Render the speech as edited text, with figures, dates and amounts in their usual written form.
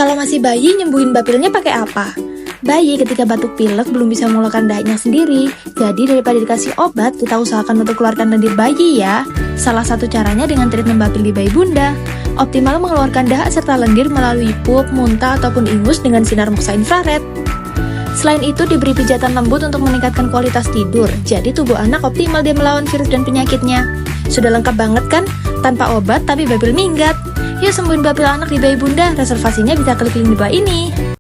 Kalau masih bayi, nyembuhin bapilnya pakai apa? Bayi ketika batuk pilek belum bisa mengeluarkan dahaknya sendiri, jadi daripada dikasih obat, kita usahakan untuk keluarkan lendir bayi ya. Salah satu caranya dengan treatment bapil di bayi bunda. Optimal mengeluarkan dahak serta lendir melalui pup, muntah, ataupun ingus dengan sinar moksa infrared. Selain itu, diberi pijatan lembut untuk meningkatkan kualitas tidur, jadi tubuh anak optimal dia melawan virus dan penyakitnya. Sudah lengkap banget kan? Tanpa obat tapi bapil minggat. Yuk sembuhin bapil anak di bayi bunda, reservasinya bisa klik link di bawah ini.